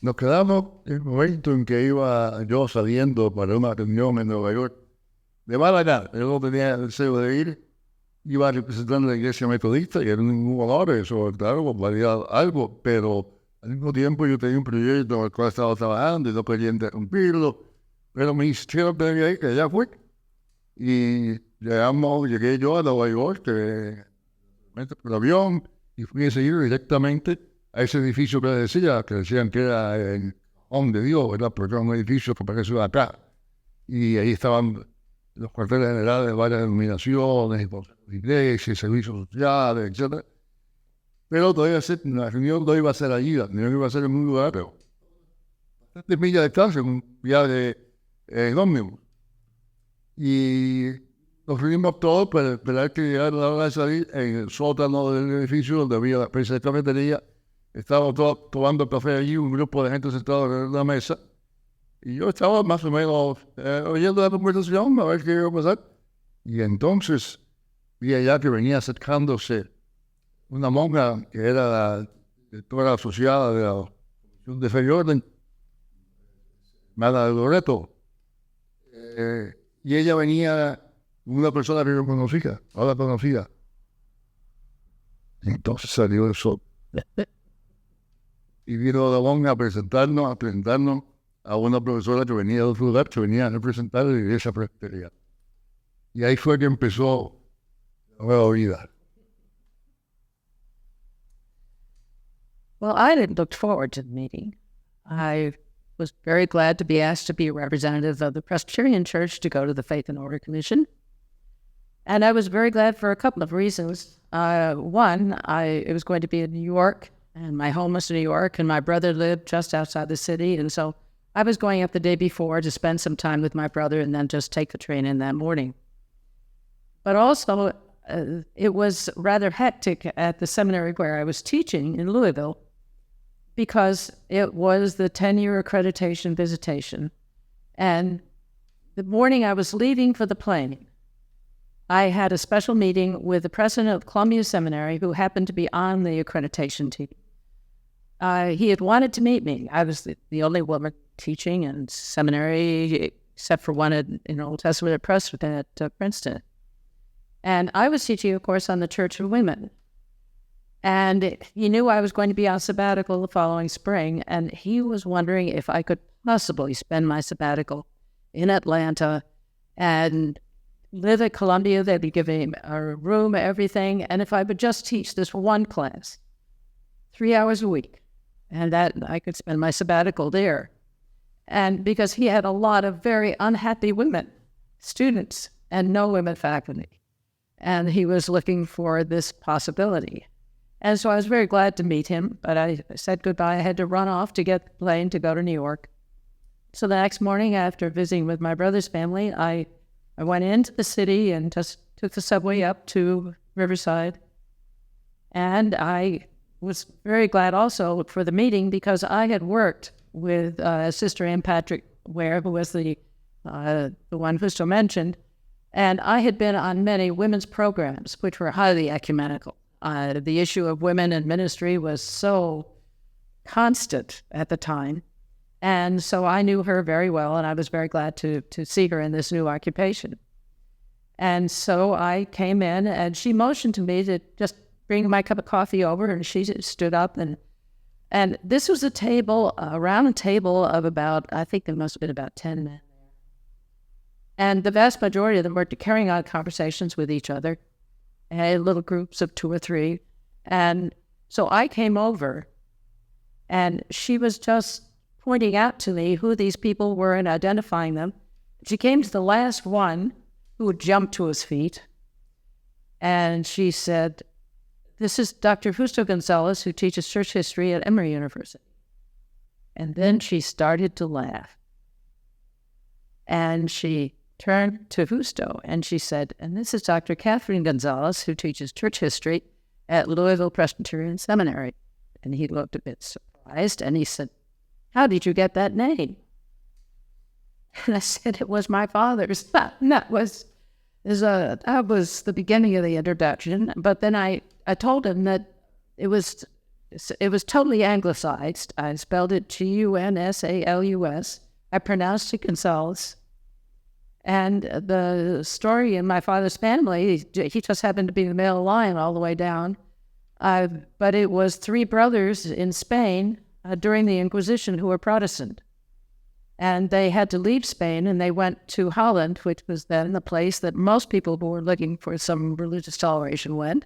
nos quedamos en el momento en que iba yo saliendo para una reunión en Nueva York. De mala gana, yo no tenía el deseo de ir, iba representando la iglesia metodista y era un honor, eso, claro, valía algo, pero al mismo tiempo yo tenía un proyecto en el cual estaba trabajando y no quería interrumpirlo, pero me insistieron que ya fue. Y llegué yo a Nueva York por el avión y fui a seguir directamente a ese edificio que decían que era el Home de Dios, ¿verdad? Porque era un edificio que pareció acá. Y ahí estaban los cuarteles generales de varias denominaciones, iglesias, servicios sociales, etc. Pero la reunión no iba a ser allí, la reunión iba a ser en un lugar, pero de millas de distancia, en un viaje ómnibus. Y nos reunimos todos para esperar que llegara la hora de salir en el sótano del edificio donde había la especie de cafetería. Estábamos todos tomando café allí, un grupo de gente sentado en la mesa. Y yo estaba más o menos oyendo la conversación, a ver qué iba a pasar. Y entonces vi allá que venía acercándose una monja que era la directora asociada de la Comisión de Fe y Orden, Mara de Loreto. Y ella venía, una persona que yo conocía, ahora conocida. Entonces salió el sol. Y vino la monja a presentarnos a una profesora que venía de otro lugar, que venía a representar la iglesia presbiteriana. Y ahí fue que empezó la nueva vida. Well, I had looked forward to the meeting. I was very glad to be asked to be a representative of the Presbyterian Church to go to the Faith and Order Commission. And I was very glad for a couple of reasons. One, it was going to be in New York, and my home was in New York, and my brother lived just outside the city. And so I was going up the day before to spend some time with my brother and then just take the train in that morning. But also, it was rather hectic at the seminary where I was teaching in Louisville, because it was the 10-year accreditation visitation. And the morning I was leaving for the plane, I had a special meeting with the president of Columbia Seminary, who happened to be on the accreditation team. He had wanted to meet me. I was the only woman teaching in seminary, except for one in Old Testament at Preston at Princeton. And I was teaching, of course, on the Church of Women. And he knew I was going to be on sabbatical the following spring, and he was wondering if I could possibly spend my sabbatical in Atlanta and live at Columbia. They'd be giving me a room, everything, and if I would just teach this one class, 3 hours a week, and that I could spend my sabbatical there. And because he had a lot of very unhappy women, students, and no women faculty, and he was looking for this possibility. And so I was very glad to meet him, but I said goodbye. I had to run off to get the plane to go to New York. So the next morning, after visiting with my brother's family, I went into the city and just took the subway up to Riverside. And I was very glad also for the meeting, because I had worked with Sister Ann Patrick Ware, who was the one Husto mentioned, and I had been on many women's programs, which were highly ecumenical. The issue of women in ministry was so constant at the time. And so I knew her very well, and I was very glad to see her in this new occupation. And so I came in, and she motioned to me to just bring my cup of coffee over, and she stood up. And this was a round table of about, I think there must have been about 10 men. And the vast majority of them were carrying on conversations with each other, little groups of 2 or 3. And so I came over, and she was just pointing out to me who these people were and identifying them. She came to the last one, who had jumped to his feet, and she said, "This is Dr. Justo Gonzalez, who teaches church history at Emory University." And then she started to laugh. And she turned to Justo, and she said, "And this is Dr. Catherine Gonzalez, who teaches church history at Louisville Presbyterian Seminary." And he looked a bit surprised, and he said, "How did you get that name?" And I said, "It was my father's." That was the beginning of the introduction. But then I told him that it was it was totally anglicized. I spelled it Gunsalus. I pronounced it Gonzalez. And the story in my father's family, he just happened to be the male line all the way down. But it was three brothers in Spain during the Inquisition who were Protestant. And they had to leave Spain, and they went to Holland, which was then the place that most people who were looking for some religious toleration went.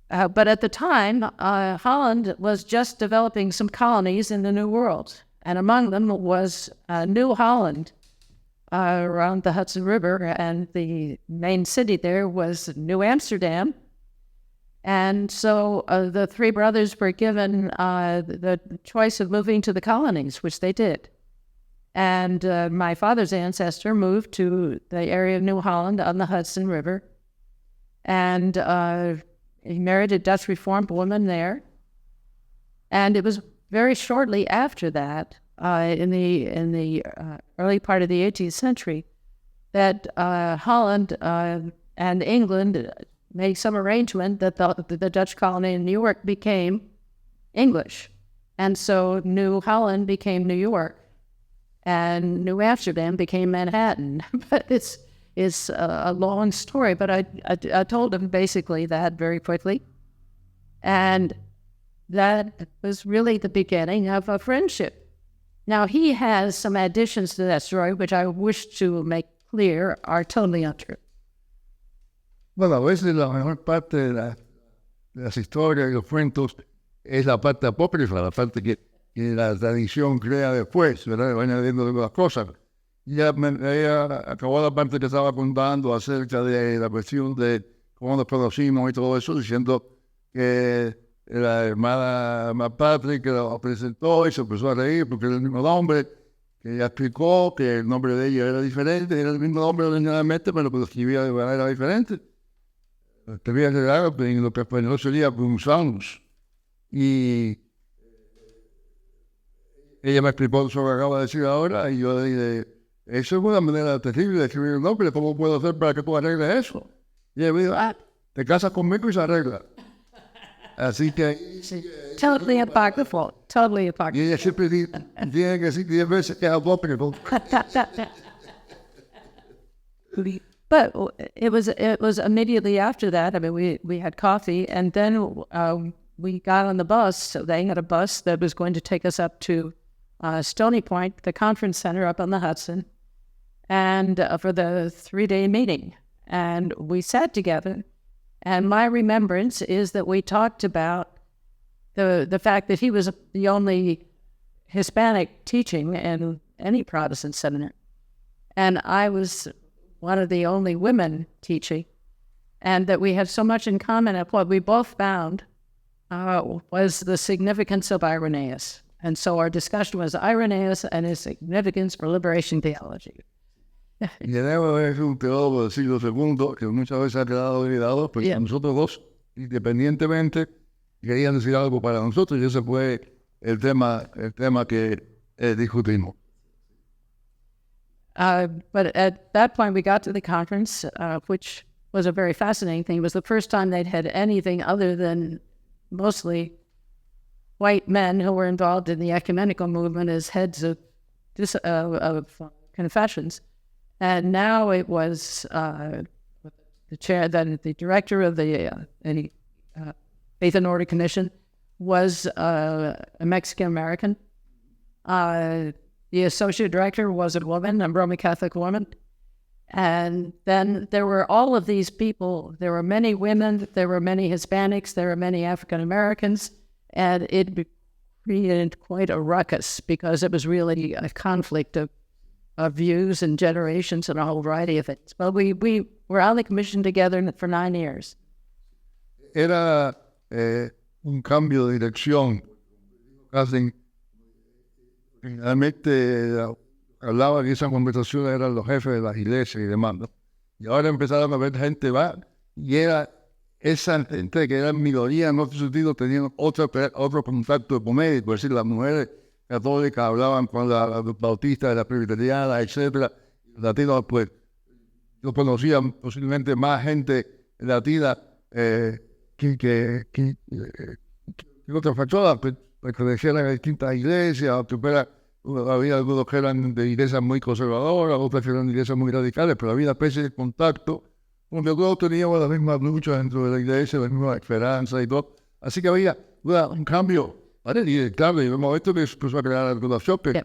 But at the time, Holland was just developing some colonies in the New World. And among them was New Holland, around the Hudson River, and the main city there was New Amsterdam. And so the three brothers were given the choice of moving to the colonies, which they did. And my father's ancestor moved to the area of New Holland on the Hudson River, and he married a Dutch Reformed woman there. And it was very shortly after that, in the early part of the 18th century, that Holland and England made some arrangement that the Dutch colony in New York became English. And so New Holland became New York, and New Amsterdam became Manhattan. But it's a long story, but I told him basically that very quickly. And that was really the beginning of a friendship. Now, he has some additions to that story, which I wish to make clear are totally untrue. Bueno, a veces la mejor parte de las historias y los cuentos es la parte apócrifa, la parte que la tradición crea después, ¿verdad? Va añadiendo las cosas. Ella acabó la parte que estaba contando acerca de la cuestión de cómo nos conocimos y todo eso, diciendo que la hermana Patrick que la presentó y se empezó a reír porque era el mismo nombre, que ella explicó que el nombre de ella era diferente, era el mismo nombre originalmente, pero que lo escribía de manera diferente. Escribía en lo que español sería González. Y ella me explicó eso que acaba de decir ahora, y yo le dije, eso es una manera terrible de escribir un nombre, ¿cómo puedo hacer para que tú arregles eso? Y ella me dijo, te casas conmigo y se arregla. Así que... Totally apocryphal. Y ella siempre tiene que decir 10 veces que es apócrifo. But it was immediately after that. I mean, we had coffee, and then we got on the bus. So they had a bus that was going to take us up to Stony Point, the conference center up on the Hudson, and for the 3-day meeting. And we sat together, and my remembrance is that we talked about the fact that he was the only Hispanic teaching in any Protestant seminary, and I was one of the only women teaching, and that we had so much in common. And what we both found was the significance of Irenaeus. And so our discussion was Irenaeus and his significance for liberation theology. Y Ireneo es un teólogo del siglo II que muchas veces ha quedado olvidado, pero nosotros dos, independientemente, querían decir algo para nosotros, y ese fue el tema que discutimos. But at that point, we got to the conference, which was a very fascinating thing. It was the first time they'd had anything other than mostly white men who were involved in the ecumenical movement as heads of confessions. And now it was the director of the Faith and Order Commission was a Mexican-American. The associate director was a woman, a Roman Catholic woman. And then there were all of these people. There were many women, there were many Hispanics, there were many African Americans, and it created quite a ruckus because it was really a conflict of views and generations and a whole variety of things. But we were on the commission together for 9 years. Era un cambio de dirección. Casi realmente hablaba que esa conversación eran los jefes de las iglesias y demás, ¿no? Y ahora empezaron a ver gente y era esa gente que era minoría en otro sentido, tenían otro contacto ecuménico, es decir, las mujeres católicas hablaban con los bautistas, la presbiteriana, etcétera. Latinos, pues, yo conocía posiblemente más gente latina que en otras personas pertenecían a distintas iglesias, había algunos que eran de iglesias muy conservadoras, otras que eran de iglesias muy radicales, pero había especie de contacto, donde todos teníamos las mismas luchas dentro de la iglesia, las mismas esperanzas y todo. Así que había un cambio, ¿vale? Y claro, en un momento que se empezó a crear algunos choques, Yeah.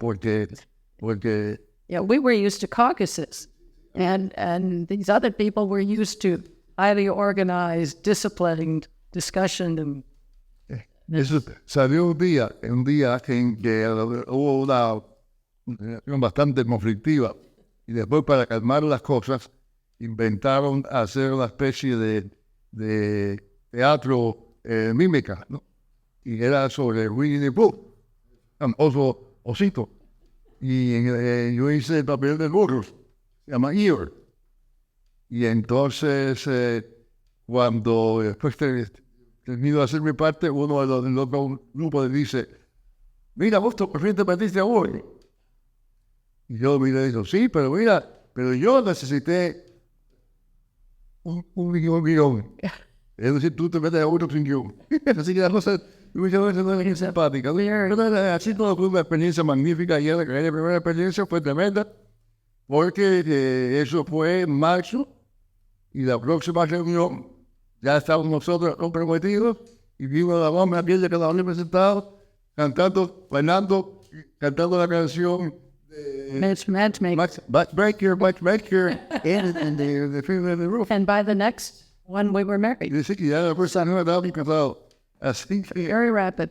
porque Yeah, we were used to caucuses, and these other people were used to highly organized, disciplined discussion. And eso salió un día en que hubo una relación bastante conflictiva y después para calmar las cosas inventaron hacer una especie de teatro mímica, ¿no? Y era sobre Winnie the Pooh, un osito. Y yo hice el papel del burro, se llama Eeyore. Y entonces, cuando después termino de hacer mi parte, uno del otro grupo le dice, mira, vos por fin te metiste hoy. Y yo miré y digo, sí, pero yo necesité un guión. Es decir, tú te metes a uno sin guión. Así que la cosa muchas veces no es simpática. Pero así todo fue una experiencia magnífica y la primera experiencia fue tremenda porque eso fue en marzo y la próxima reunión ya estábamos nosotros comprometidos y vimos la bomba aquí de cada uno presentado, cantando, bailando, cantando la canción matchmaking. Matchmaker, and the Fiddler in the Roof. And by the next one, we were married. Y dice que ya la persona no estaba casado. Así que Very rapid.